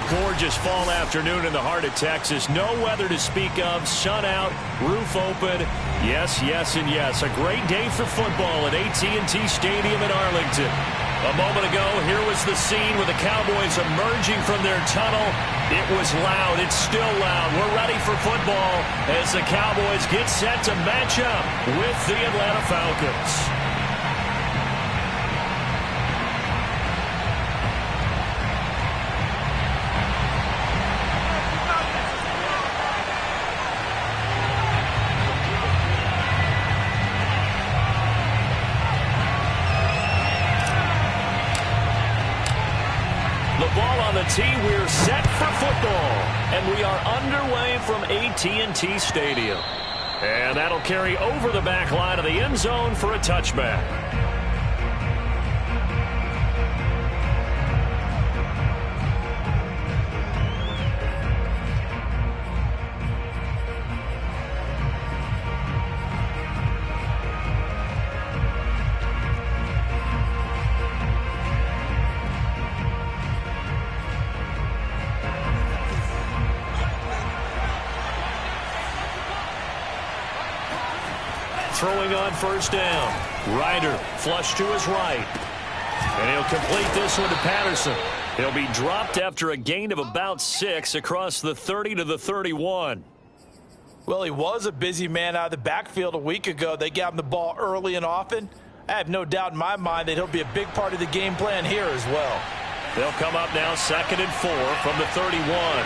Gorgeous fall afternoon in the heart of Texas. No weather to speak of. Sun out, roof open. Yes, yes, and yes. A great day for football at AT&T Stadium in Arlington. A moment ago, here was the scene with the Cowboys emerging from their tunnel. It was loud. It's still loud. We're ready for football as the Cowboys get set to match up with the Atlanta Falcons. We're set for football, and we are underway from AT&T Stadium. And that'll carry over the back line of the end zone for a touchback. Throwing on first down. Ryder flush to his right. And he'll complete this one to Patterson. He'll be dropped after a gain of about 6 across the 30 to the 31. Well, he was a busy man out of the backfield a week ago. They got him the ball early and often. I have no doubt in my mind that he'll be a big part of the game plan here as well. They'll come up now 2nd and 4 from the 31.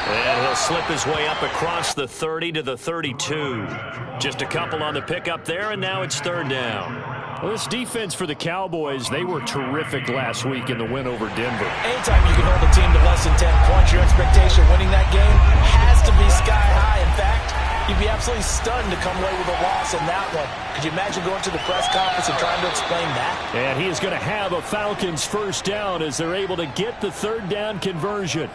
And he'll slip his way up across the 30 to the 32. Just a couple on the pickup there, and now it's 3rd down. Well, this defense for the Cowboys, they were terrific last week in the win over Denver. Anytime you can hold a team to less than 10 points, your expectation winning that game has to be sky high. In fact, you'd be absolutely stunned to come away with a loss in that one. Could you imagine going to the press conference and trying to explain that? And he is going to have a Falcons first down as they're able to get the 3rd down conversion.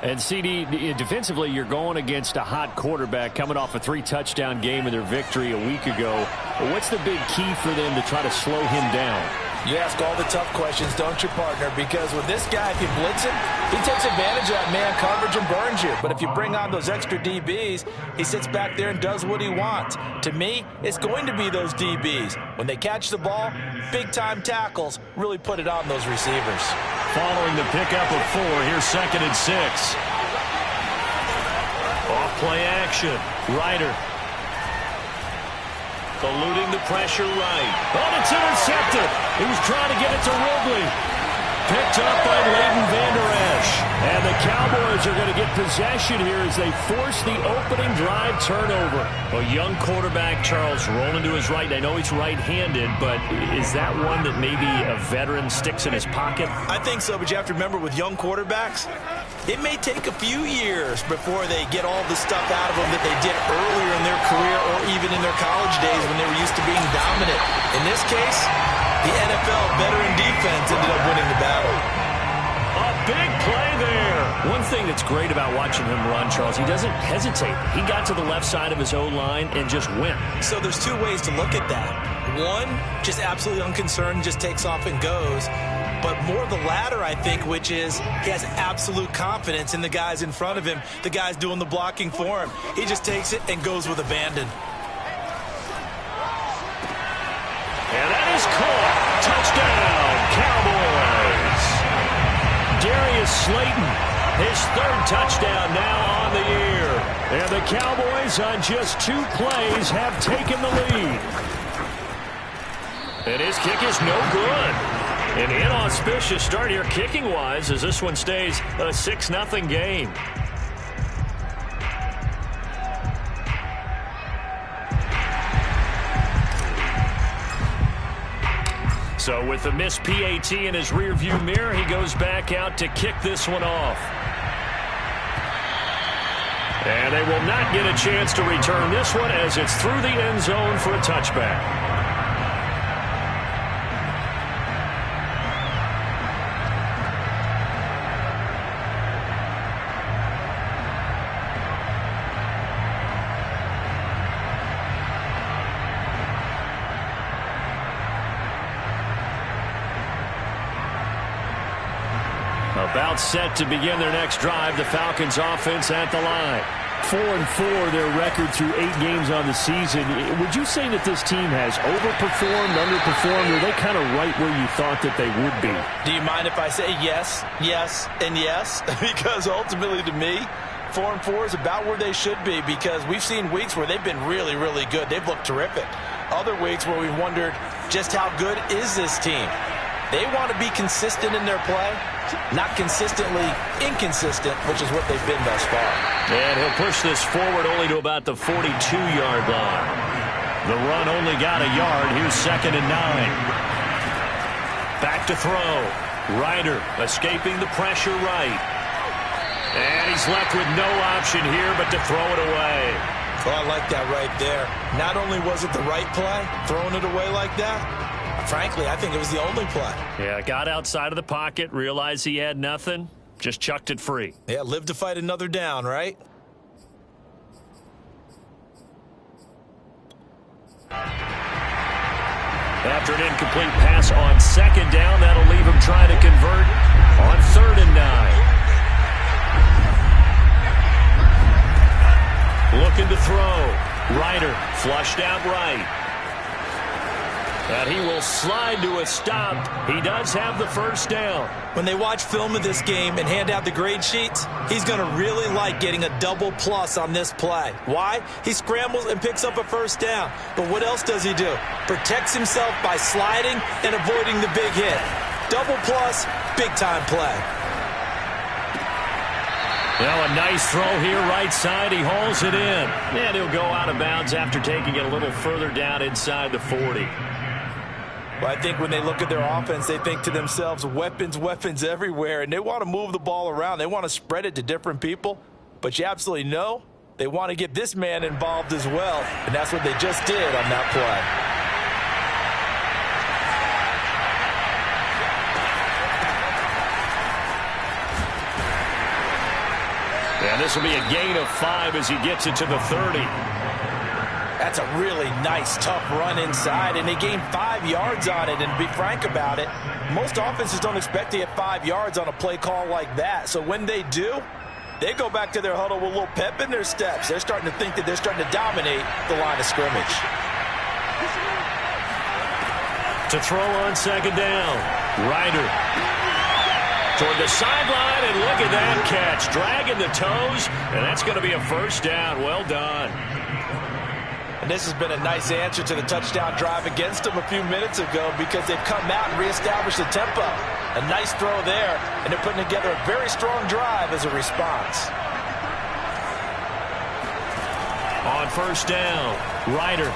And, CD, defensively, you're going against a hot quarterback coming off a 3-touchdown game in their victory a week ago. What's the big key for them to try to slow him down? You ask all the tough questions, don't you, partner? Because with this guy, if you blitz him, he takes advantage of that man coverage and burns you. But if you bring on those extra DBs, he sits back there and does what he wants. To me, it's going to be those DBs. When they catch the ball, big-time tackles really put it on those receivers. Following the pickup of 4, here's 2nd and 6. Off play action. Ryder. Eluding the pressure right. Oh, it's intercepted. He was trying to get it to Ridley. Picked up by Leighton Vander Esch. And the Cowboys are going to get possession here as they force the opening drive turnover. A young quarterback, Charles, rolling to his right. I know he's right-handed, but is that one that maybe a veteran sticks in his pocket? I think so, but you have to remember with young quarterbacks, it may take a few years before they get all the stuff out of them that they did earlier in their career or even in their college days when they were used to being dominant. In this case, the NFL veteran defense ended up winning the battle. A big play there. One thing that's great about watching him run, Charles, he doesn't hesitate. He got to the left side of his O-line and just went. So there's 2 ways to look at that. One, just absolutely unconcerned, just takes off and goes. But more the latter, I think, which is he has absolute confidence in the guys in front of him, the guys doing the blocking for him. He just takes it and goes with abandon. And that is caught. Touchdown, Cowboys. Darius Slayton, his 3rd touchdown now on the year. And the Cowboys on just 2 plays have taken the lead. And his kick is no good. An inauspicious start here kicking-wise as this one stays a 6-0 game. So with the missed PAT in his rearview mirror, he goes back out to kick this one off. And they will not get a chance to return this one as it's through the end zone for a touchback. About set to begin their next drive. The Falcons offense at the line. 4-4, their record through 8 games on the season. Would you say that this team has overperformed, underperformed, or are they kind of right where you thought that they would be? Do you mind if I say yes, yes, and yes? Because ultimately to me, 4-4 is about where they should be, because we've seen weeks where they've been really, really good. They've looked terrific. Other weeks where we've wondered just how good is this team. They want to be consistent in their play, not consistently inconsistent, which is what they've been thus far. And he'll push this forward only to about the 42-yard line. The run only got a yard. Here's 2nd and 9. Back to throw. Ryder escaping the pressure right. And he's left with no option here but to throw it away. Oh, I like that right there. Not only was it the right play, throwing it away like that, frankly, I think it was the only play. Yeah, got outside of the pocket, realized he had nothing, just chucked it free. Yeah, live to fight another down, right? After an incomplete pass on 2nd down, that'll leave him trying to convert on 3rd and 9. Looking to throw. Ryder flushed out right. And he will slide to a stop. He does have the first down. When they watch film of this game and hand out the grade sheets, he's going to really like getting a double plus on this play. Why? He scrambles and picks up a first down. But what else does he do? Protects himself by sliding and avoiding the big hit. Double plus, big-time play. Well, a nice throw here right side. He hauls it in. And he'll go out of bounds after taking it a little further down inside the 40. Well, I think when they look at their offense, they think to themselves, weapons, weapons everywhere, and they want to move the ball around. They want to spread it to different people, but you absolutely know they want to get this man involved as well, and that's what they just did on that play. And this will be a gain of 5 as he gets it to the 30. That's a really nice, tough run inside, and they gained 5 yards on it. And to be frank about it, most offenses don't expect to get 5 yards on a play call like that. So when they do, they go back to their huddle with a little pep in their steps. They're starting to think that they're starting to dominate the line of scrimmage. To throw on 2nd down. Ryder toward the sideline, and look at that catch. Dragging the toes, and that's going to be a first down. Well done. And this has been a nice answer to the touchdown drive against them a few minutes ago, because they've come out and reestablished the tempo. A nice throw there, and they're putting together a very strong drive as a response. On 1st down, Ryder.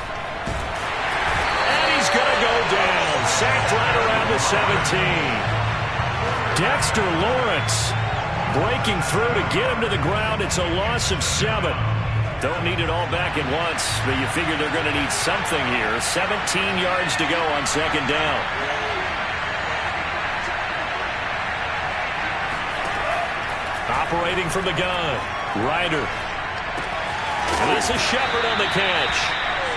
And he's going to go down. Sacked right around the 17. Dexter Lawrence breaking through to get him to the ground. It's a loss of 7. Don't need it all back at once, but you figure they're going to need something here. 17 yards to go on 2nd down. Operating from the gun, Ryder. And this is Shepard on the catch.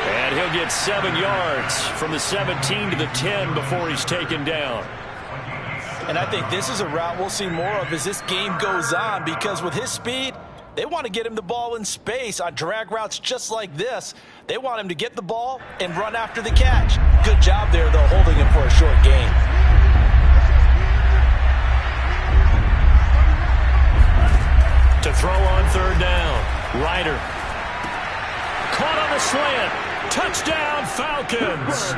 And he'll get 7 yards from the 17 to the 10 before he's taken down. And I think this is a route we'll see more of as this game goes on, because with his speed, they want to get him the ball in space on drag routes just like this. They want him to get the ball and run after the catch. Good job there, though, holding him for a short gain. To throw on 3rd down, Ryder. Caught on the slant. Touchdown, Falcons.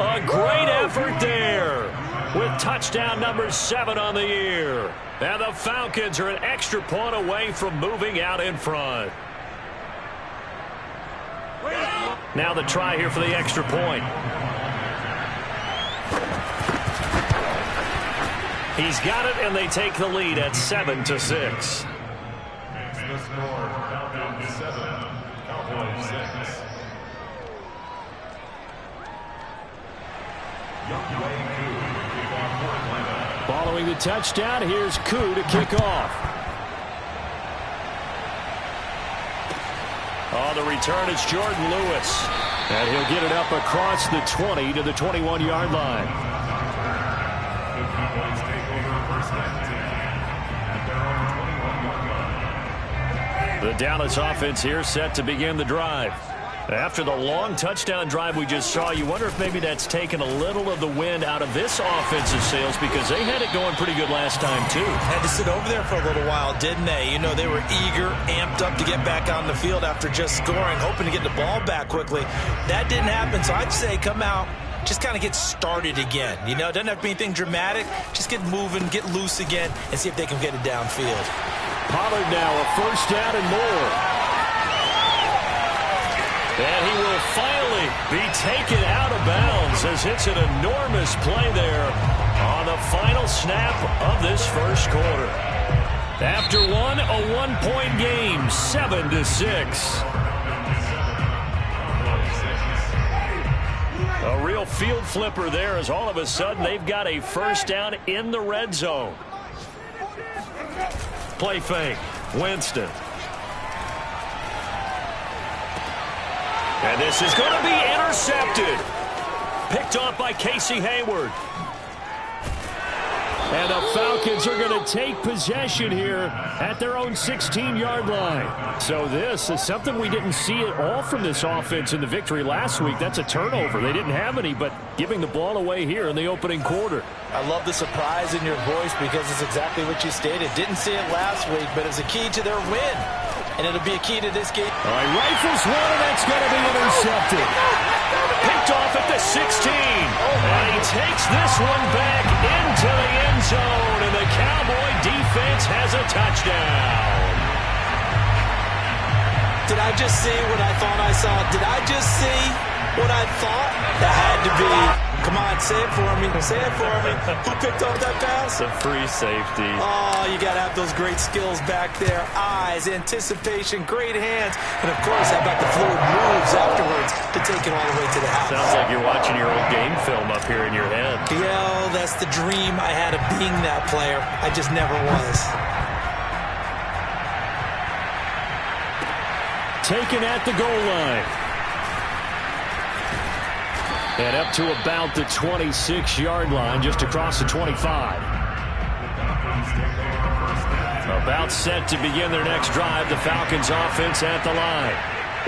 A great effort there, with touchdown number 7 on the year. And the Falcons are an extra point away from moving out in front. Now the try here for the extra point. He's got it, and they take the lead at 7-6. The score, Falcons 7, Cowboys 6. Following the touchdown, here's Koo to kick off. On the return, it's Jordan Lewis. And he'll get it up across the 20 to the 21-yard line. Cowboys take over first and 10 at their own 21-yard line. The Dallas offense here set to begin the drive. After the long touchdown drive we just saw, you wonder if maybe that's taken a little of the wind out of this offensive sails because they had it going pretty good last time, too. Had to sit over there for a little while, didn't they? You know, they were eager, amped up to get back on the field after just scoring, hoping to get the ball back quickly. That didn't happen, so I'd say come out, just kind of get started again. You know, it doesn't have to be anything dramatic. Just get moving, get loose again, and see if they can get it downfield. Pollard now a first down and more. And he will finally be taken out of bounds as it's an enormous play there on the final snap of this first quarter. After one, a one-point game, 7-6. A real field flipper there as all of a sudden they've got a first down in the red zone. Play fake, Winston. And this is going to be intercepted. Picked off by Casey Hayward. And the Falcons are going to take possession here at their own 16-yard line. So this is something we didn't see at all from this offense in the victory last week. That's a turnover. They didn't have any, but giving the ball away here in the opening quarter. I love the surprise in your voice because it's exactly what you stated. Didn't see it last week, but it's a key to their win. And it'll be a key to this game. All right, rifles one, and that's going to be intercepted. Picked off at the 16. And he takes this one back into the end zone. And the Cowboy defense has a touchdown. Did I just see what I thought I saw? Did I just see what I thought? That had to be. Come on, say it for me. Say it for me. Who picked up that pass? A free safety. Oh, you got to have those great skills back there. Eyes, anticipation, great hands. And, of course, how about the fluid moves afterwards to take it all the way to the house? Sounds like you're watching your old game film up here in your head. Yeah, that's the dream I had of being that player. I just never was. Taken at the goal line. And up to about the 26-yard line, just across the 25. About set to begin their next drive, the Falcons offense at the line.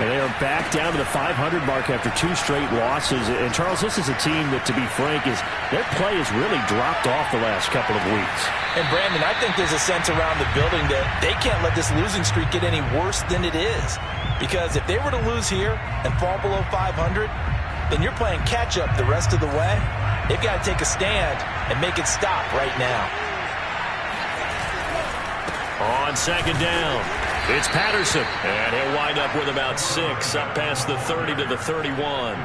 And they are back down to the 500 mark after two straight losses. And, Charles, this is a team that, to be frank, their play has really dropped off the last couple of weeks. And, Brandon, I think there's a sense around the building that they can't let this losing streak get any worse than it is. Because if they were to lose here and fall below 500, then you're playing catch-up the rest of the way. They've got to take a stand and make it stop right now. On second down, it's Patterson. And he'll wind up with about 6, up past the 30 to the 31.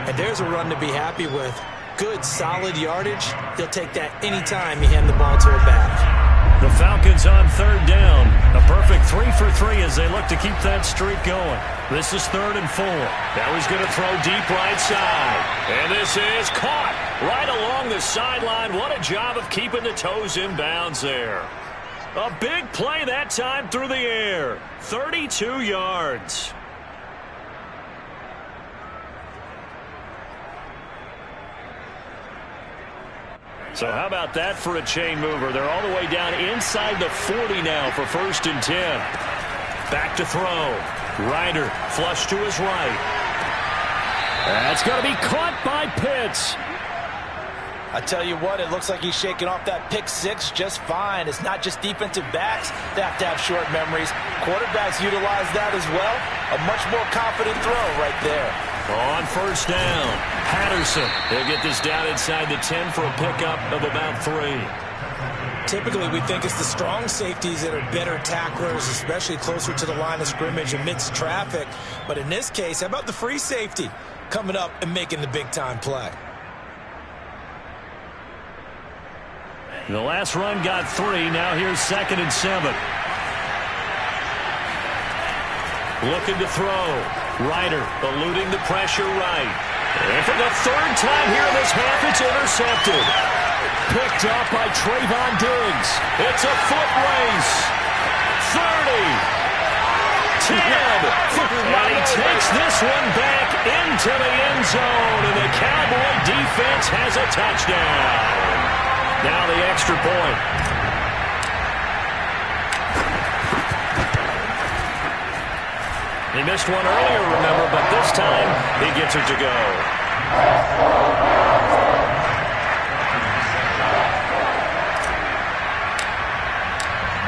And there's a run to be happy with. Good, solid yardage. He'll take that anytime you hand the ball to a back. The Falcons on third down. A perfect 3 for 3 as they look to keep that streak going. This is 3rd and 4. Now he's going to throw deep right side. And this is caught right along the sideline. What a job of keeping the toes in bounds there. A big play that time through the air. 32 yards. So how about that for a chain mover? They're all the way down inside the 40 now for 1st and 10. Back to throw. Ryder flush to his right. That's going to be caught by Pitts. I tell you what, it looks like he's shaking off that pick 6 just fine. It's not just defensive backs that have to have short memories. Quarterbacks utilize that as well. A much more confident throw right there. On 1st down, Patterson. He'll get this down inside the 10 for a pickup of about 3. Typically, we think it's the strong safeties that are better tacklers, especially closer to the line of scrimmage amidst traffic. But in this case, how about the free safety coming up and making the big-time play? The last run got 3. Now here's 2nd and 7. Looking to throw. Ryder eluding the pressure right. And for the 3rd time here in this half, it's intercepted. Picked up by Trayvon Diggs. It's a foot race. 30. 10. And he takes this one back into the end zone. And the Cowboy defense has a touchdown. Now the extra point. He missed one earlier, remember, but this time he gets it to go.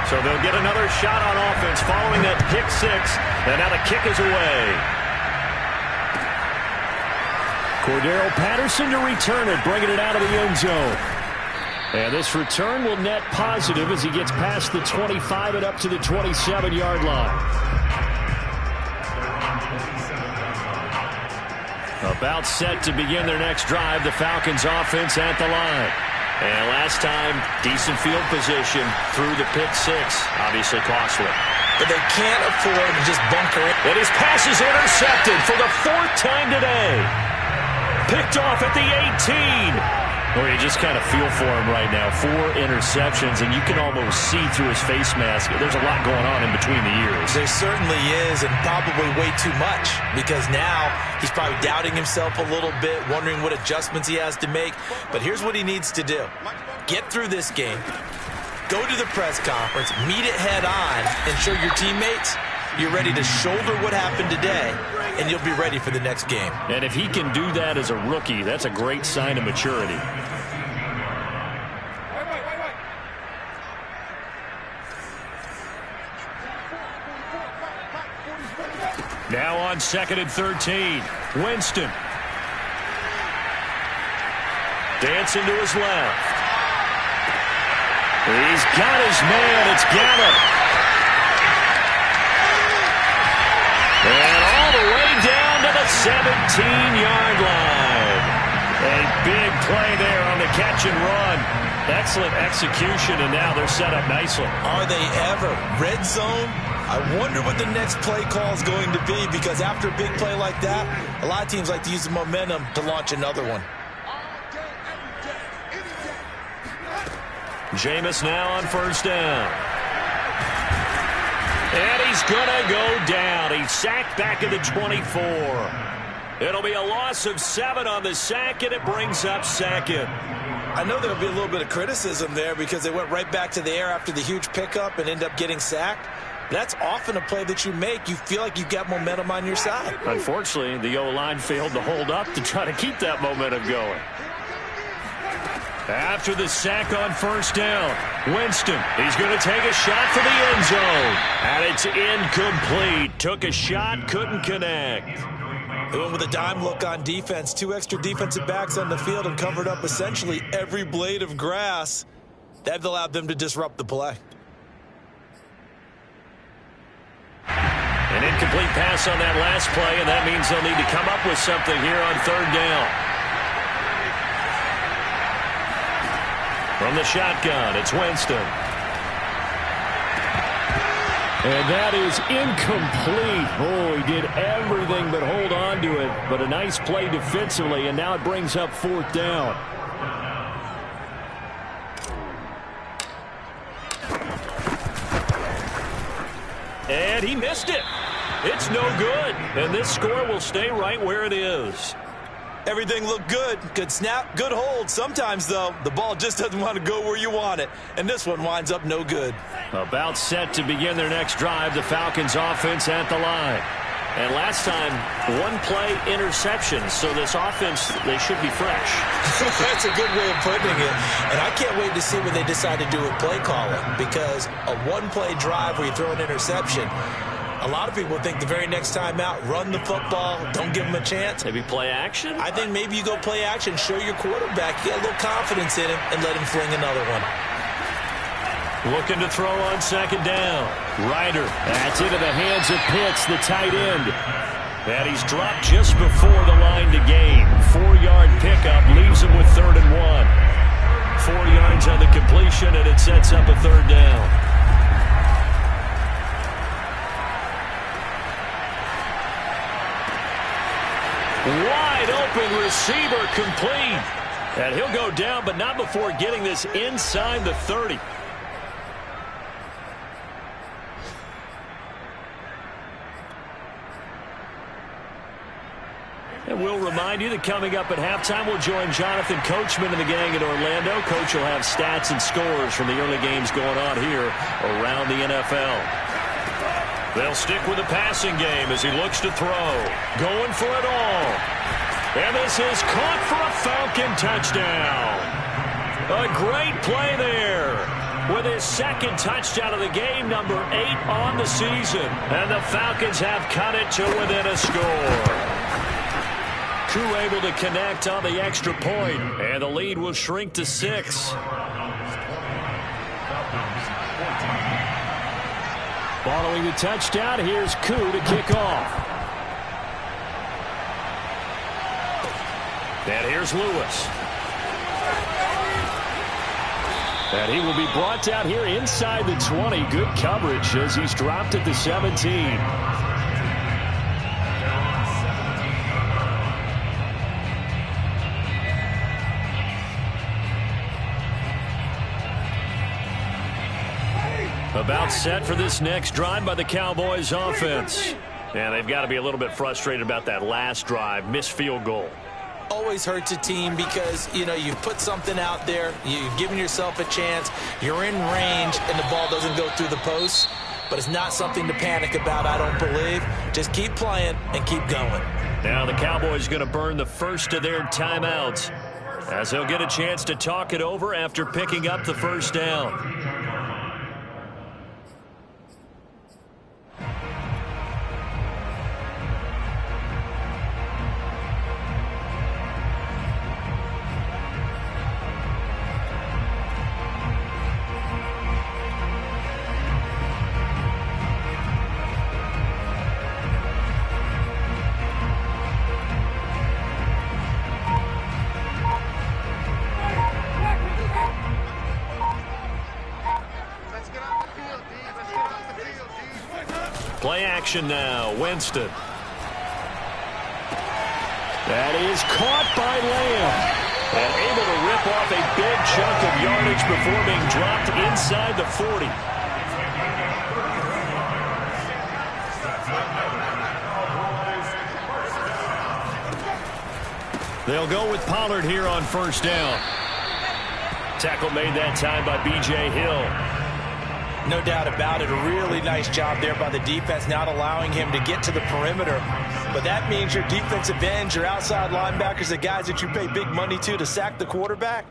So they'll get another shot on offense following that pick six, and now the kick is away. Cordero Patterson to return it, bringing it out of the end zone. And this return will net positive as he gets past the 25 and up to the 27-yard line. About set to begin their next drive, the Falcons offense at the line. And last time, decent field position through the pick six. Obviously costly. But they can't afford to just bunker it. And his pass is intercepted for the fourth time today. Picked off at the 18. Well, you just kind of feel for him right now. 4 interceptions, and you can almost see through his face mask. There's a lot going on in between the ears. There certainly is, and probably way too much, because now he's probably doubting himself a little bit, wondering what adjustments he has to make. But here's what he needs to do. Get through this game. Go to the press conference, meet it head on, and show your teammates you're ready to shoulder what happened today, and you'll be ready for the next game. And if he can do that as a rookie, that's a great sign of maturity. Now on 2nd and 13, Winston. Dancing to his left. He's got his man. It's Gallup. And all the way down to the 17-yard line. A big play there on the catch and run. Excellent execution, and now they're set up nicely. Are they ever? Red zone? I wonder what the next play call is going to be, because after a big play like that, a lot of teams like to use the momentum to launch another one. Jameis now on first down. And he's going to go down. He's sacked back at the 24. It'll be a loss of 7 on the sack, and it brings up second. I know there'll be a little bit of criticism there because they went right back to the air after the huge pickup and end up getting sacked. That's often a play that you make. You feel like you've got momentum on your side. Unfortunately, the O-line failed to hold up to try to keep that momentum going. After the sack on first down, Winston, he's going to take a shot for the end zone. And it's incomplete. Took a shot, couldn't connect. They went with a dime look on defense. 2 extra defensive backs on the field and covered up essentially every blade of grass. That allowed them to disrupt the play. An incomplete pass on that last play, and that means they'll need to come up with something here on third down. From the shotgun, it's Winston. And that is incomplete. Oh, he did everything but hold on to it. But a nice play defensively, and now it brings up fourth down. And he missed it. It's no good. And this score will stay right where it is. Everything looked good. Good snap, good hold. Sometimes, though, the ball just doesn't want to go where you want it. And this one winds up no good. About set to begin their next drive, the Falcons offense at the line. And last time, 1-play interception. So this offense, they should be fresh. That's a good way of putting it. And I can't wait to see what they decide to do with play calling. Because a 1-play drive where you throw an interception, a lot of people think the very next time out, run the football, don't give them a chance. Maybe play action? I think maybe you go play action, show your quarterback, get a little confidence in him, and let him fling another one. Looking to throw on second down. Ryder, that's into the hands of Pitts, the tight end. And he's dropped just before the line to gain. 4-yard pickup leaves him with 3rd and 1. 4 yards on the completion, and it sets up a third down. Wide open receiver complete. And he'll go down, but not before getting this inside the 30. And we'll remind you that coming up at halftime, we'll join Jonathan Coachman and the gang in Orlando. Coach will have stats and scores from the early games going on here around the NFL. They'll stick with the passing game as he looks to throw. Going for it all. And this is caught for a Falcon touchdown. A great play there. With his second touchdown of the game, number 8 on the season. And the Falcons have cut it to within a score. Koo able to connect on the extra point, and the lead will shrink to 6. Following the touchdown, here's Koo to kick off. And here's Lewis. And he will be brought down here inside the 20. Good coverage as he's dropped at the 17. About set for this next drive by the Cowboys offense. And they've got to be a little bit frustrated about that last drive. Missed field goal. Always hurts a team because, you know, you put something out there, you've given yourself a chance, you're in range, and the ball doesn't go through the posts. But it's not something to panic about, I don't believe. Just keep playing and keep going. Now the Cowboys going to burn the first of their timeouts as they'll get a chance to talk it over after picking up the first down. Play action now. Winston. That is caught by Lamb. And able to rip off a big chunk of yardage before being dropped inside the 40. They'll go with Pollard here on first down. Tackle made that time by B.J. Hill. No doubt about it. A really nice job there by the defense, not allowing him to get to the perimeter. But that means your defensive ends, your outside linebackers, the guys that you pay big money to sack the quarterback,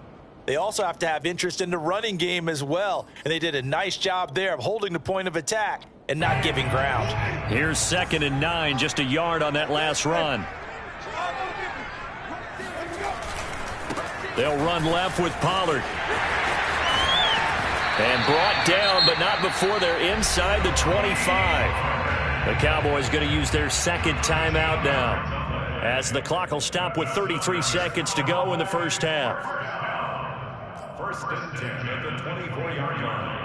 they also have to have interest in the running game as well. And they did a nice job there of holding the point of attack and not giving ground. Here's 2nd and 9, just a yard on that last run. They'll run left with Pollard. And brought down, but not before they're inside the 25. The Cowboys going to use their second timeout now, as the clock will stop with 33 seconds to go in the first half. 1st and 10 at the 24-yard line.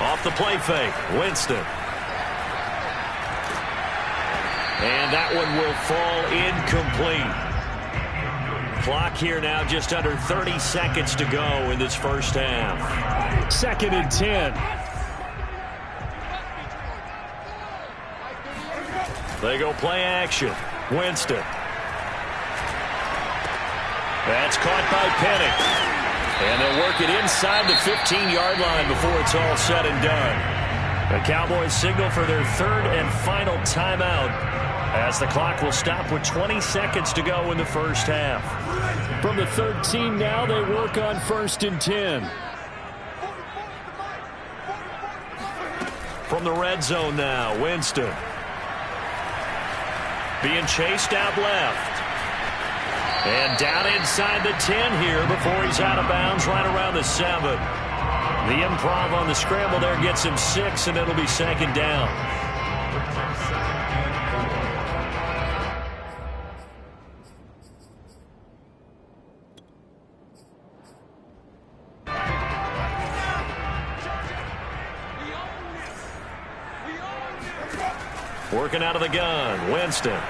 Off the play fake, Winston. And that one will fall incomplete. Clock here now just under 30 seconds to go in this first half. 2nd and 10. They go play action. Winston. That's caught by Penning. And they'll work it inside the 15-yard line before it's all said and done. The Cowboys signal for their 3rd and final timeout, as the clock will stop with 20 seconds to go in the first half. From the 13 now, they work on 1st and 10. From the red zone now, Winston. Being chased out left. And down inside the 10 here before he's out of bounds right around the 7. The improv on the scramble there gets him 6, and it'll be 2nd down. Working out of the gun, Winston.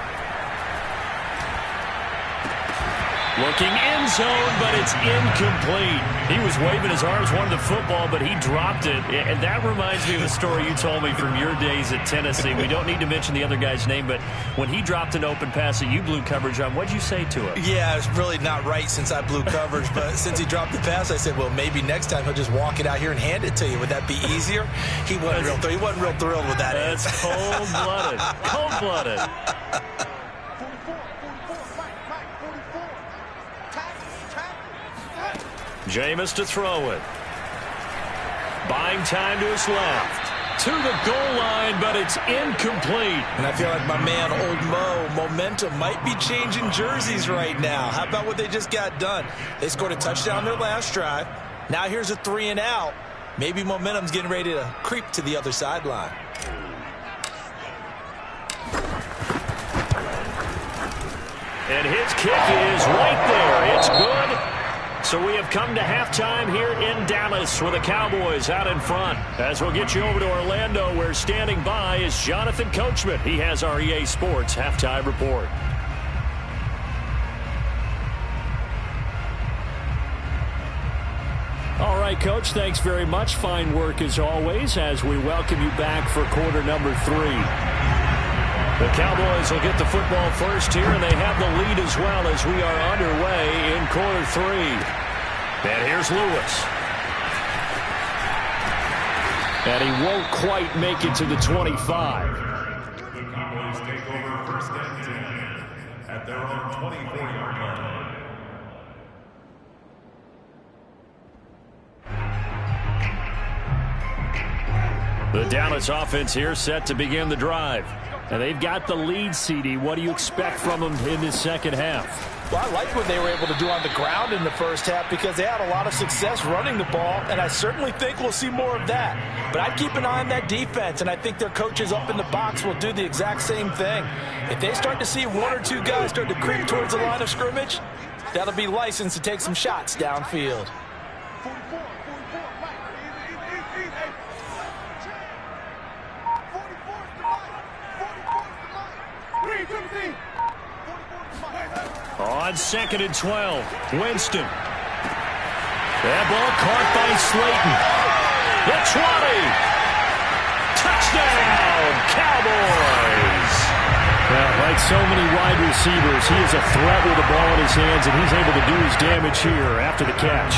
Looking end zone, but it's incomplete. He was waving his arms, wanted the football, but he dropped it. And that reminds me of the story you told me from your days at Tennessee. We don't need to mention the other guy's name, but when he dropped an open pass that you blew coverage on, what'd you say to him? Yeah, it's really not right since I blew coverage, but since he dropped the pass, I said, well, maybe next time he'll just walk it out here and hand it to you. Would that be easier? He wasn't real thrilled with that. That's cold-blooded. Cold-blooded. Jameis to throw it. Buying time to his left. To the goal line, but it's incomplete. And I feel like my man, Old Mo, momentum might be changing jerseys right now. How about what they just got done? They scored a touchdown their last drive. Now here's a 3 and out. Maybe momentum's getting ready to creep to the other sideline. And his kick is right there. It's good. So we have come to halftime here in Dallas with the Cowboys out in front. As we'll get you over to Orlando, where standing by is Jonathan Coachman. He has our EA Sports halftime report. All right, Coach, thanks very much. Fine work as always as we welcome you back for quarter number 3. The Cowboys will get the football first here, and they have the lead as well as we are underway in quarter 3. And here's Lewis. And he won't quite make it to the 25. The Cowboys take over first and 10 at their own 24-yard line. The Dallas offense here set to begin the drive. And they've got the lead, CD. What do you expect from them in this second half? Well, I like what they were able to do on the ground in the first half because they had a lot of success running the ball, and I certainly think we'll see more of that. But I'd keep an eye on that defense, and I think their coaches up in the box will do the exact same thing. If they start to see 1 or 2 guys start to creep towards the line of scrimmage, that'll be licensed to take some shots downfield. On 2nd and 12, Winston. That ball caught by Slayton. The 20. Touchdown, Cowboys. Well, like so many wide receivers, he is a threat with the ball in his hands, and he's able to do his damage here after the catch.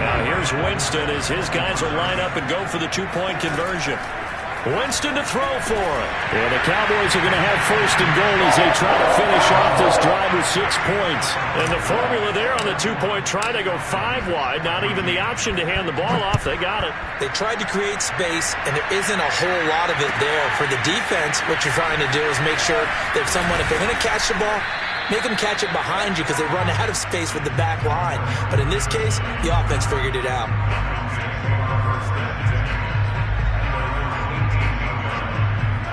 Now here's Winston as his guys will line up and go for the 2-point conversion. Winston to throw for it. And the Cowboys are going to have first and goal as they try to finish off this drive with 6 points. And the formula there on the 2-point try, they go 5 wide. Not even the option to hand the ball off. They got it. They tried to create space, and there isn't a whole lot of it there. For the defense, what you're trying to do is make sure that if they're going to catch the ball, make them catch it behind you because they run out of space with the back line. But in this case, the offense figured it out.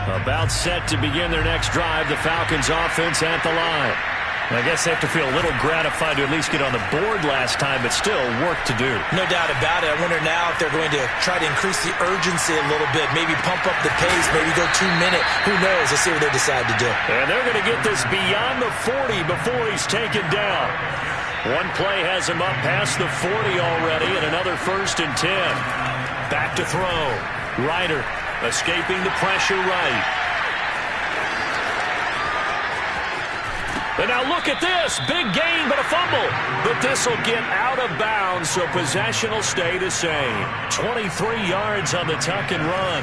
About set to begin their next drive, the Falcons offense at the line. I guess they have to feel a little gratified to at least get on the board last time, but still work to do. No doubt about it. I wonder now if they're going to try to increase the urgency a little bit, maybe pump up the pace, maybe go 2-minute. Who knows? Let's see what they decide to do. And they're going to get this beyond the 40 before he's taken down. One play has him up past the 40 already, and another 1st and 10. Back to throw. Ryder escaping the pressure right. And now look at this. Big gain, but a fumble. But this will get out of bounds, so possession will stay the same. 23 yards on the tuck and run.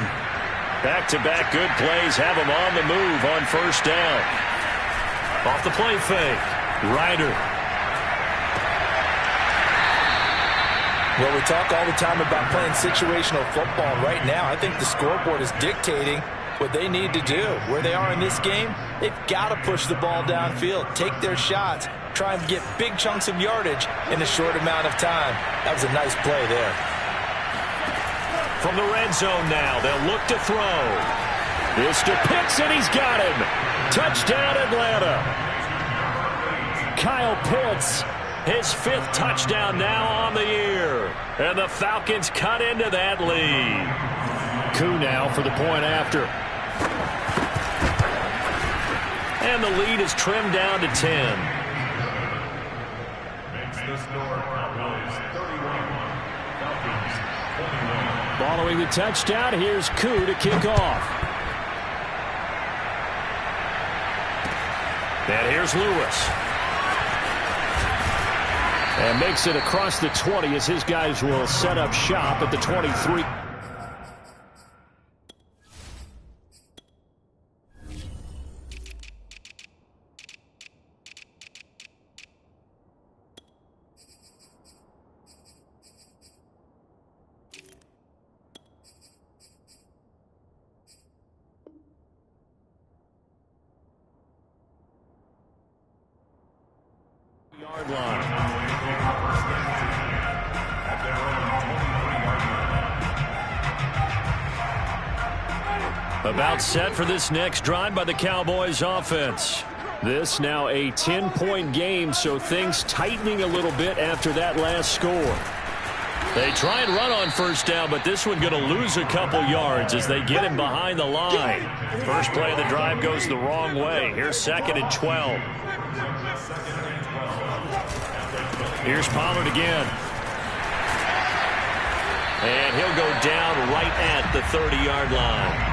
Back-to-back good plays have them on the move on 1st down. Off the play fake. Ryder. Well, we talk all the time about playing situational football. Right now, I think the scoreboard is dictating what they need to do. Where they are in this game, they've got to push the ball downfield, take their shots, try and get big chunks of yardage in a short amount of time. That was a nice play there. From the red zone now, they'll look to throw. This to Pitts, and he's got him. Touchdown, Atlanta. Kyle Pitts. His 5th touchdown now on the year. And the Falcons cut into that lead. Koo now for the point after. And the lead is trimmed down to 10. the score, Cowboys 31, Falcons 21. Following the touchdown, here's Koo to kick off. And here's Lewis. And makes it across the 20 as his guys will set up shop at the 23. Yard line. About set for this next drive by the Cowboys offense. This now a 10-point game, so things tightening a little bit after that last score. They try and run on first down, but this one going to lose a couple yards as they get him behind the line. First play of the drive goes the wrong way. Here's 2nd and 12. Here's Pollard again. And he'll go down right at the 30-yard line.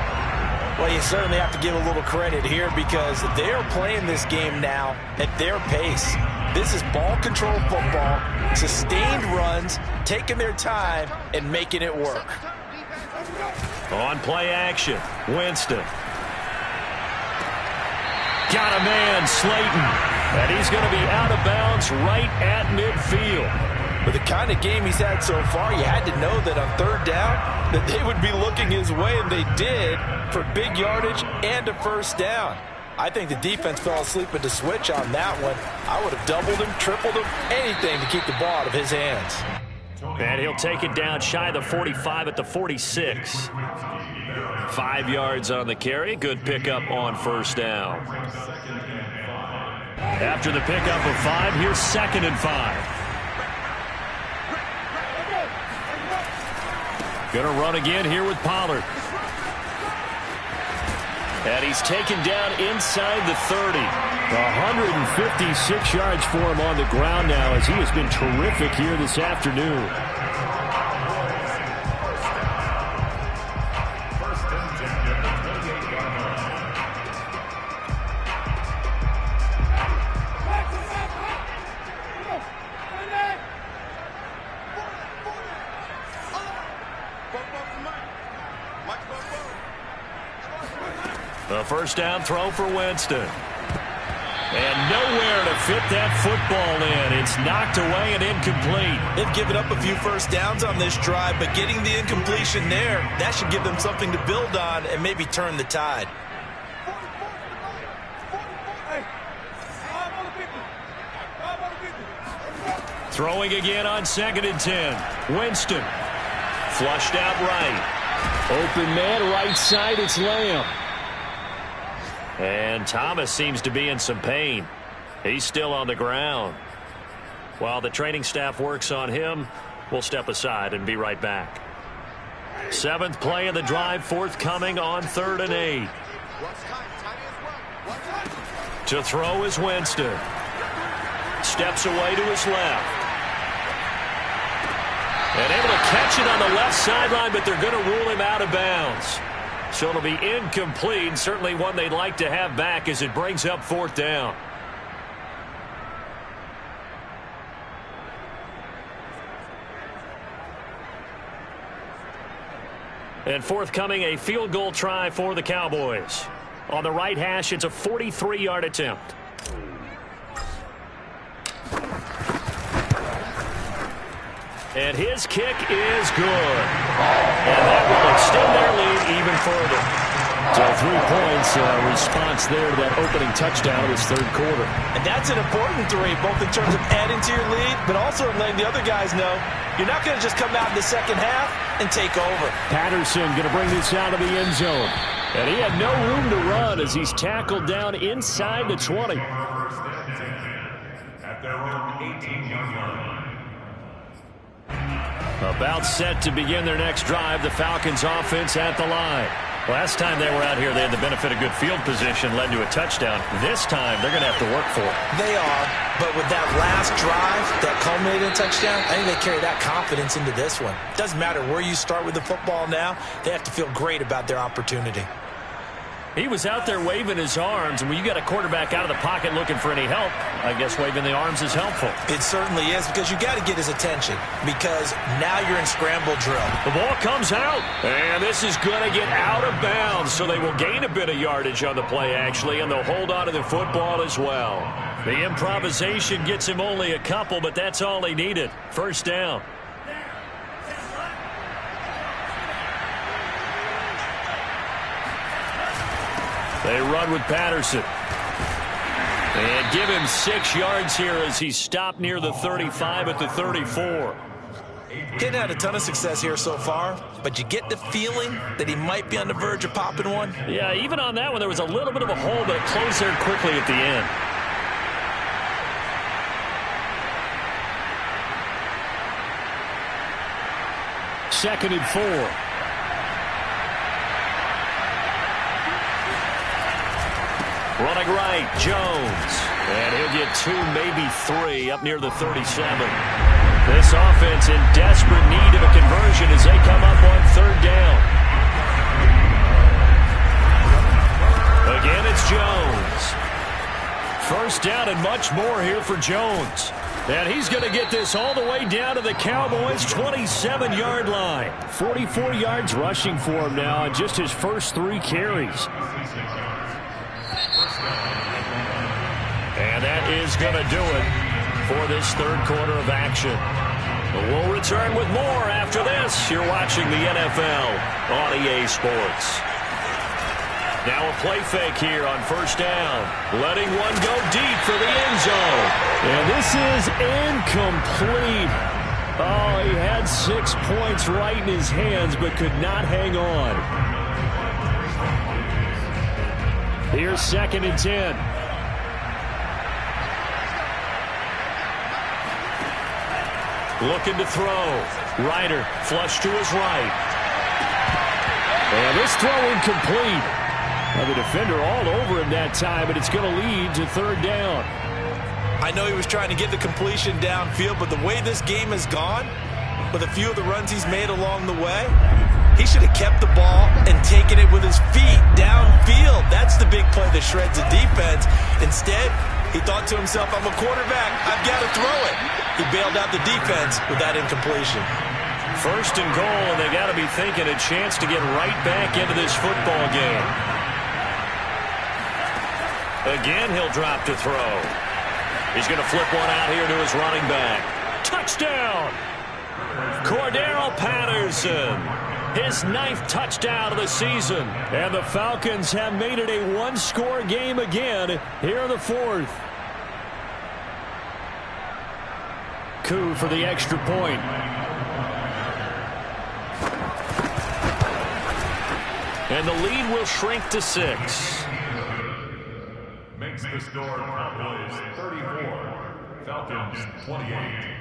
Well, you certainly have to give a little credit here because they are playing this game now at their pace. This is ball control football, sustained runs, taking their time and making it work. On play action, Winston. Got a man, Slayton. And he's going to be out of bounds right at midfield. With the kind of game he's had so far, you had to know that on third down that they would be looking his way, and they did for big yardage and a first down. I think the defense fell asleep at the switch on that one. I would have doubled him, tripled him, anything to keep the ball out of his hands. And he'll take it down shy of the 45 at the 46. 5 yards on the carry. Good pickup on first down. After the pickup of 5, here's 2nd and 5. Going to run again here with Pollard. And he's taken down inside the 30. 156 yards for him on the ground now as he has been terrific here this afternoon. The first down throw for Winston. And nowhere to fit that football in. It's knocked away and incomplete. They've given up a few first downs on this drive, but getting the incompletion there, that should give them something to build on and maybe turn the tide. Throwing again on 2nd and 10. Winston. Flushed out right. Open man right side, it's Lamb. And Thomas seems to be in some pain. He's still on the ground. While the training staff works on him, we'll step aside and be right back. 7th play of the drive forthcoming on 3rd and 8. To throw is Winston. Steps away to his left. And able to catch it on the left sideline, but they're going to rule him out of bounds. So it'll be incomplete, certainly one they'd like to have back as it brings up 4th down. And forthcoming, a field goal try for the Cowboys. On the right hash, it's a 43-yard attempt. And his kick is good. And that will extend their lead even further. So 3 points response there to that opening touchdown of this 3rd quarter. And that's an important 3, both in terms of adding to your lead, but also in letting the other guys know you're not going to just come out in the second half and take over. Patterson going to bring this out of the end zone. And he had no room to run as he's tackled down inside the 20. At their own 18-yard line. About set to begin their next drive. The Falcons offense at the line. Last time they were out here, they had the benefit of good field position, led to a touchdown. This time, they're going to have to work for it. They are, but with that last drive that culminated in a touchdown, I think they carry that confidence into this one. Doesn't matter where you start with the football now, they have to feel great about their opportunity. He was out there waving his arms, and when you got a quarterback out of the pocket looking for any help, I guess waving the arms is helpful. It certainly is, because you got to get his attention, because now you're in scramble drill. The ball comes out, and this is going to get out of bounds, so they will gain a bit of yardage on the play, actually, and they'll hold on to the football as well. The improvisation gets him only a couple, but that's all he needed. First down. They run with Patterson. And give him 6 yards here as he's stopped near the 35 at the 34. Didn't have a ton of success here so far, but you get the feeling that he might be on the verge of popping one. Yeah, even on that one, there was a little bit of a hole, but it closed there quickly at the end. Second and 4. Running right, Jones. And he'll get 2, maybe 3 up near the 37. This offense in desperate need of a conversion as they come up on third down. Again, it's Jones. First down and much more here for Jones. And he's going to get this all the way down to the Cowboys' 27-yard line. 44 yards rushing for him now on just his first 3 carries. And that is going to do it for this third quarter of action. We'll return with more after this. You're watching the NFL on EA Sports. Now a play fake here on first down. Letting one go deep for the end zone. And this is incomplete. Oh, he had 6 points right in his hands but could not hang on. Here's second and 10. Looking to throw. Ryder flush to his right. And this throw incomplete. Now the defender all over him that time, but it's going to lead to third down. I know he was trying to get the completion downfield, but the way this game has gone, with a few of the runs he's made along the way, he should have kept the ball and taken it with his feet downfield. That's the big play that shreds the defense. Instead, he thought to himself, I'm a quarterback, I've got to throw it. He bailed out the defense with that incompletion. First and goal, and they got to be thinking a chance to get right back into this football game. Again, he'll drop to throw. He's going to flip one out here to his running back. Touchdown! Cordero Patterson. His 9th touchdown of the season. And the Falcons have made it a one-score game again here in the 4th. Coup for the extra point. And the lead will shrink to 6. Makes the score Cowboys 34, Falcons 28.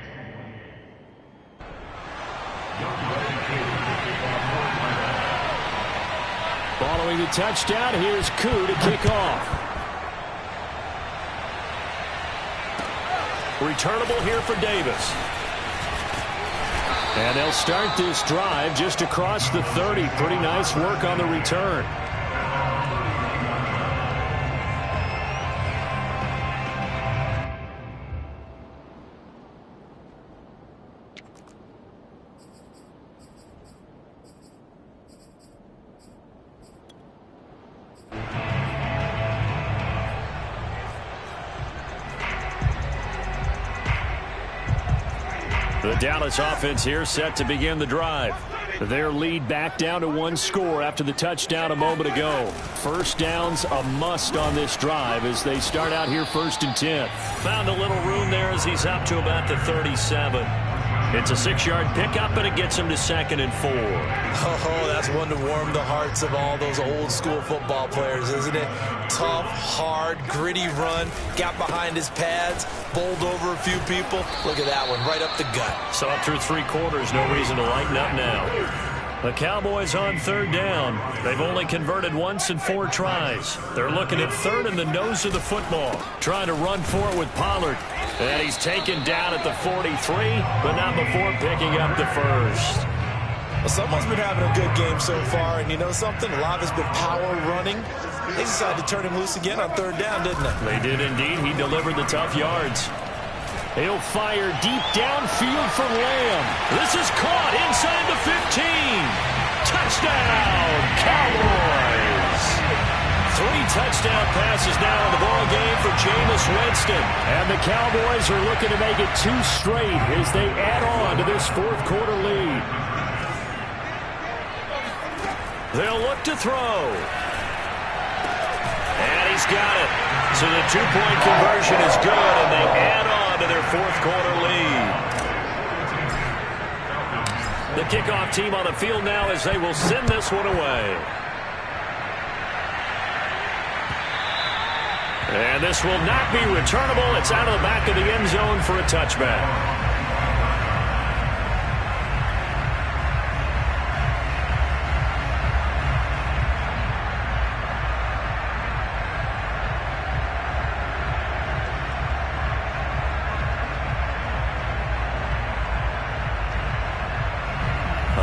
Following the touchdown, here's Koo to kick off. Returnable here for Davis. And they'll start this drive just across the 30. Pretty nice work on the return. The Dallas offense here set to begin the drive. Their lead back down to 1 score after the touchdown a moment ago. First down's a must on this drive as they start out here 1st and 10. Found a little room there as he's up to about the 37. It's a 6-yard pickup, and it gets him to 2nd and 4. Oh, that's one to warm the hearts of all those old-school football players, isn't it? Tough, hard, gritty run. Got behind his pads, bowled over a few people. Look at that one, right up the gut. So up through 3 quarters, no reason to lighten up now. The Cowboys on third down. They've only converted once in 4 tries. They're looking at third in the nose of the football. Trying to run for it with Pollard. And he's taken down at the 43, but not before picking up the first. Well, someone's been having a good game so far, and you know something? A lot has been power running. They decided to turn him loose again on third down, didn't they? They did indeed. He delivered the tough yards. He'll fire deep downfield for Lamb. This is caught inside the 15. Touchdown, Cowboys. 3 touchdown passes now in the ball game for Jameis Winston. And the Cowboys are looking to make it 2 straight as they add on to this 4th quarter lead. They'll look to throw. And he's got it. So the 2-point conversion is good, and they add on to their 4th quarter lead. The kickoff team on the field now as they will send this one away. And this will not be returnable. It's out of the back of the end zone for a touchback.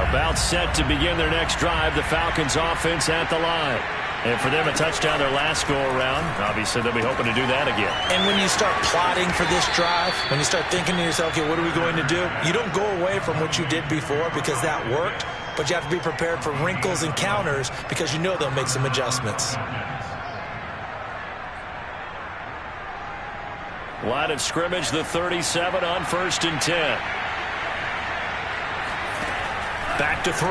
About set to begin their next drive, the Falcons offense at the line. And for them, a touchdown their last go-around. Obviously, they'll be hoping to do that again. And when you start plotting for this drive, when you start thinking to yourself, okay, what are we going to do? You don't go away from what you did before because that worked, but you have to be prepared for wrinkles and counters because you know they'll make some adjustments. Line of scrimmage, the 37 on 1st and 10. Back to throw.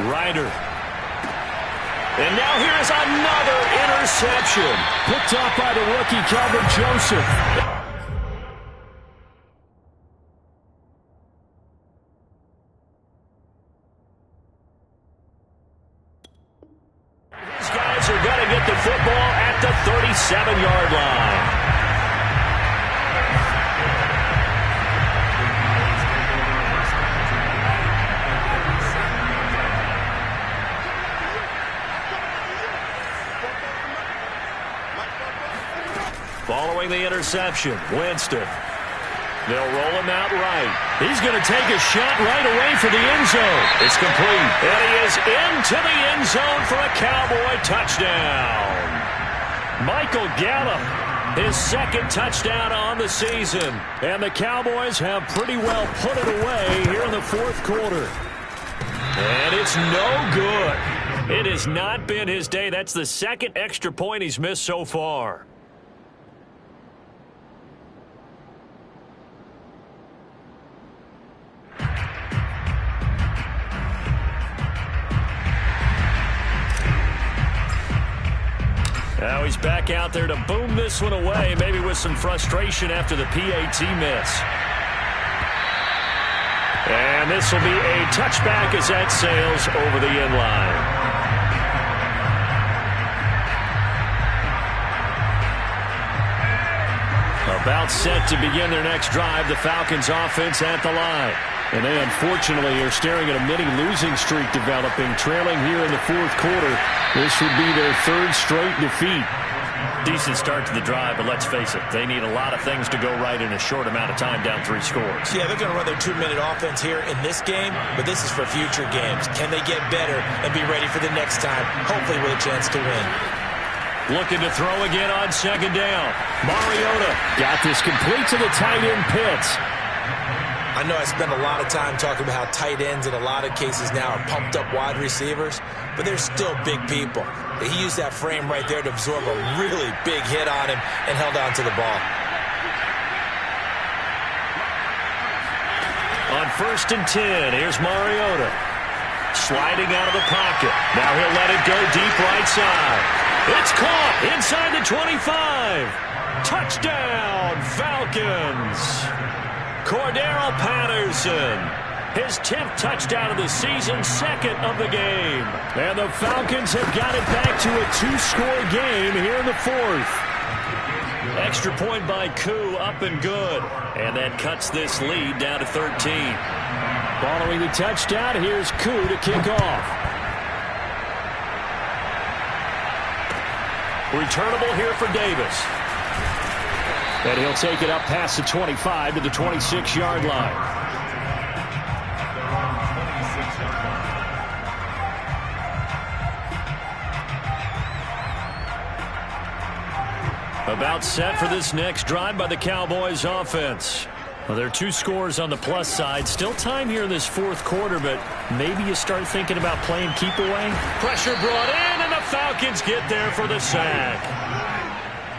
Ryder. And now here is another interception. Picked off by the rookie, Calvin Joseph. These guys are going to get the football at the 37-yard line. Following the interception, Winston. They'll roll him out right. He's going to take a shot right away for the end zone. It's complete. And he is into the end zone for a Cowboy touchdown. Michael Gallup, his 2nd touchdown on the season. And the Cowboys have pretty well put it away here in the 4th quarter. And it's no good. It has not been his day. That's the 2nd extra point he's missed so far. Now he's back out there to boom this one away, maybe with some frustration after the PAT miss. And this will be a touchback as that sails over the end line. About set to begin their next drive, the Falcons offense at the line. And they unfortunately are staring at a mini losing streak developing, trailing here in the 4th quarter. This would be their 3rd straight defeat. Decent start to the drive, but let's face it, they need a lot of things to go right in a short amount of time, down 3 scores. Yeah, they're going to run their 2-minute offense here in this game, but this is for future games. Can they get better and be ready for the next time, hopefully with a chance to win? Looking to throw again on 2nd down. Mariota got this complete to the tight end Pitts. I know I spend a lot of time talking about how tight ends in a lot of cases now are pumped up wide receivers, but they're still big people. He used that frame right there to absorb a really big hit on him and held on to the ball. On 1st and 10, here's Mariota. Sliding out of the pocket. Now he'll let it go deep right side. It's caught inside the 25. Touchdown, Falcons. Cordero Patterson, his 10th touchdown of the season, 2nd of the game. And the Falcons have got it back to a 2-score game here in the 4th. Extra point by Koo, up and good. And that cuts this lead down to 13. Following the touchdown, here's Koo to kick off. Returnable here for Davis. And he'll take it up past the 25 to the 26-yard line. About set for this next drive by the Cowboys offense. Well, there are 2 scores on the plus side. Still time here in this fourth quarter, but maybe you start thinking about playing keep away. Pressure brought in, and the Falcons get there for the sack.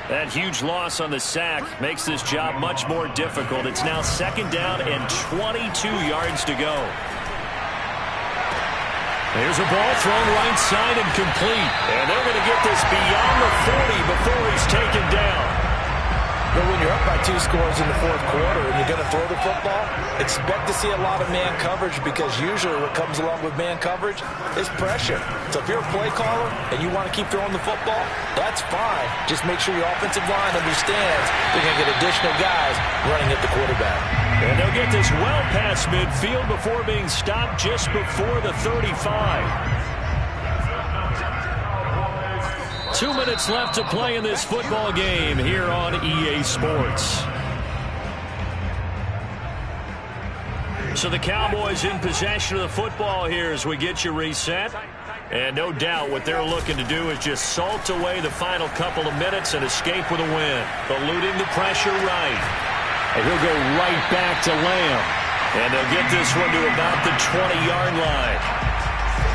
That huge loss on the sack makes this job much more difficult. It's now 2nd down and 22 yards to go. There's a ball thrown right side and complete. And they're going to get this beyond the 40 before he's taken down. But when you're up by 2 scores in the fourth quarter and you're going to throw the football, expect to see a lot of man coverage, because usually what comes along with man coverage is pressure. So if you're a play caller and you want to keep throwing the football, that's fine. Just make sure your offensive line understands they're going to get additional guys running at the quarterback. And they'll get this well past midfield before being stopped just before the 35. 2 minutes left to play in this football game here on EA Sports. So the Cowboys in possession of the football here as we get you reset. And no doubt what they're looking to do is just salt away the final couple of minutes and escape with a win. Eluding the pressure right. And he'll go right back to Lamb. And they'll get this one to about the 20-yard line.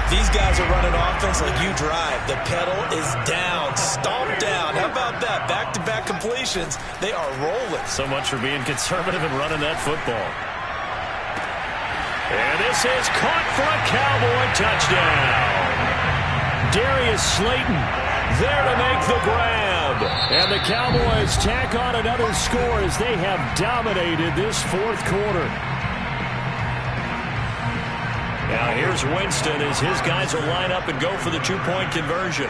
These guys are running offense like you drive. The pedal is down, stomped down. How about that? Back-to-back completions. They are rolling. So much for being conservative and running that football. And this is caught for a Cowboy touchdown. Darius Slayton there to make the grab. And the Cowboys tack on another score as they have dominated this fourth quarter. Now here's Winston as his guys will line up and go for the 2-point conversion.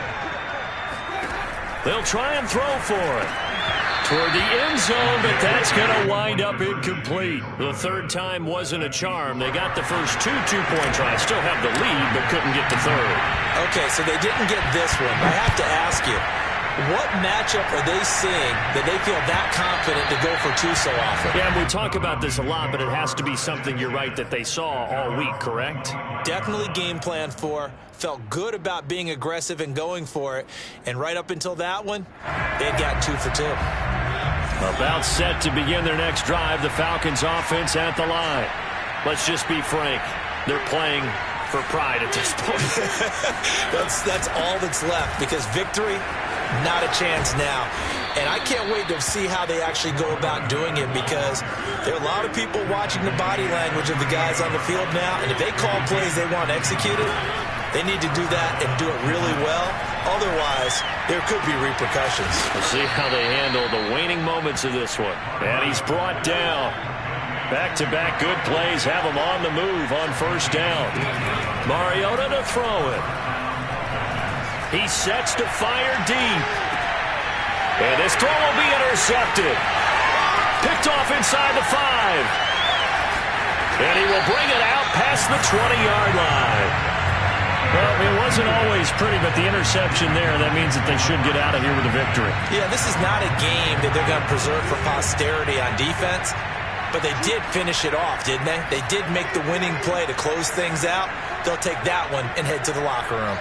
They'll try and throw for it. Toward the end zone, but that's going to wind up incomplete. The third time wasn't a charm. They got the first 2 2-point tries. Still have the lead, but couldn't get the third. Okay, so they didn't get this one. I have to ask you, what matchup are they seeing that they feel that confident to go for 2 so often? Yeah, we talk about this a lot, but it has to be something, you're right, that they saw all week, correct? Definitely game plan for. Felt good about being aggressive and going for it. And right up until that one, they'd got 2 for 2. About set to begin their next drive, the Falcons offense at the line. Let's just be frank. They're playing for pride at this point. That's all that's left, because victory, not a chance now. And I can't wait to see how they actually go about doing it, because there are a lot of people watching the body language of the guys on the field now, and if they call plays they want executed, they need to do that and do it really well. Otherwise, there could be repercussions. We'll see how they handle the waning moments of this one. And he's brought down. Back-to-back good plays have him on the move on first down. Mariota to throw it. He sets to fire deep. And this throw will be intercepted. Picked off inside the 5. And he will bring it out past the 20-yard line. Well, it wasn't always pretty, but the interception there, that means that they should get out of here with a victory. Yeah, this is not a game that they're going to preserve for posterity on defense, but they did finish it off, didn't they? They did make the winning play to close things out. They'll take that one and head to the locker room.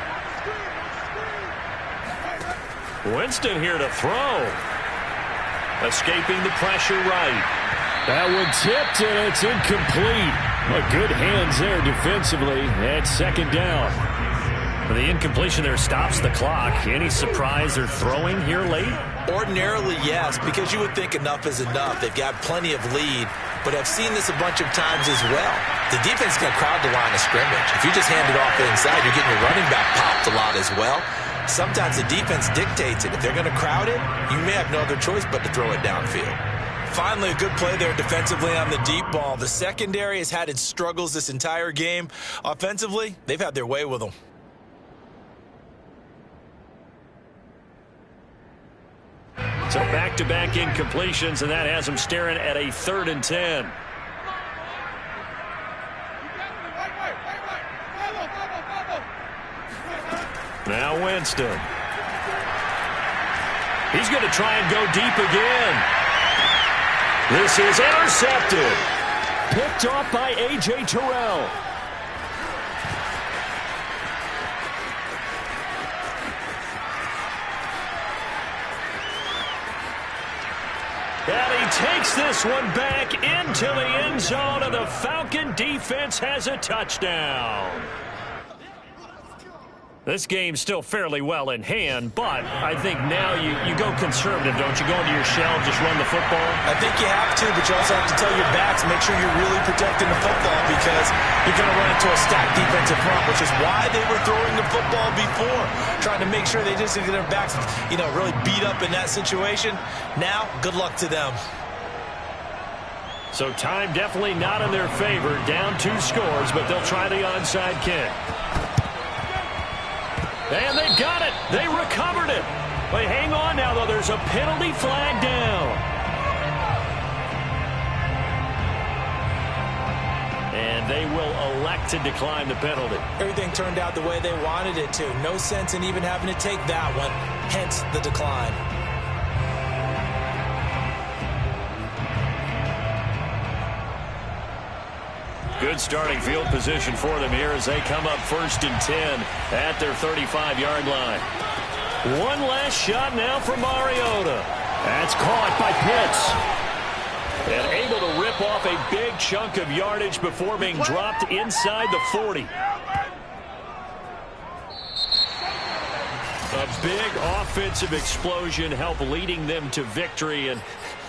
Winston here to throw. Escaping the pressure right. That one tipped, and it's incomplete. Well, good hands there defensively at second down. The incompletion there stops the clock. Any surprise they're throwing here late? Ordinarily, yes, because you would think enough is enough. They've got plenty of lead, but I've seen this a bunch of times as well. The defense is going to crowd the line of scrimmage. If you just hand it off inside, you're getting your running back popped a lot as well. Sometimes the defense dictates it. If they're going to crowd it, you may have no other choice but to throw it downfield. Finally, a good play there defensively on the deep ball. The secondary has had its struggles this entire game. Offensively, they've had their way with them. So back-to-back incompletions, and that has them staring at a 3rd and 10. Now Winston. He's going to try and go deep again. This is intercepted. Picked off by A.J. Terrell. And he takes this one back into the end zone, and the Falcon defense has a touchdown. This game's still fairly well in hand, but I think now you go conservative, don't you? Go into your shell, just run the football? I think you have to, but you also have to tell your backs, make sure you're really protecting the football because you're going to run into a stacked defensive front, which is why they were throwing the football before, trying to make sure they just get their backs, really beat up in that situation. Now, good luck to them. So time definitely not in their favor. Down 2 scores, but they'll try the onside kick. And they've got it. They recovered it. But hang on now, though. There's a penalty flag down. And they will elect to decline the penalty. Everything turned out the way they wanted it to. No sense in even having to take that one. Hence the decline. Good starting field position for them here as they come up 1st and 10 at their 35-yard line. One last shot now for Mariota. That's caught by Pitts. And able to rip off a big chunk of yardage before being dropped inside the 40. A big offensive explosion helped leading them to victory, and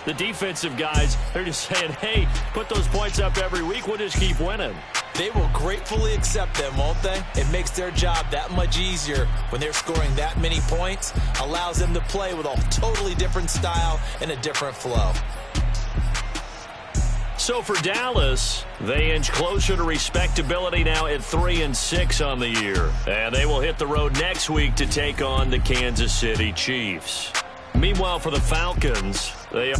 the defensive guys, they're just saying, hey, put those points up every week. We'll just keep winning. They will gratefully accept them, won't they? It makes their job that much easier when they're scoring that many points. Allows them to play with a totally different style and a different flow. So for Dallas, they inch closer to respectability now at 3-6 on the year. And they will hit the road next week to take on the Kansas City Chiefs. Meanwhile, for the Falcons, they are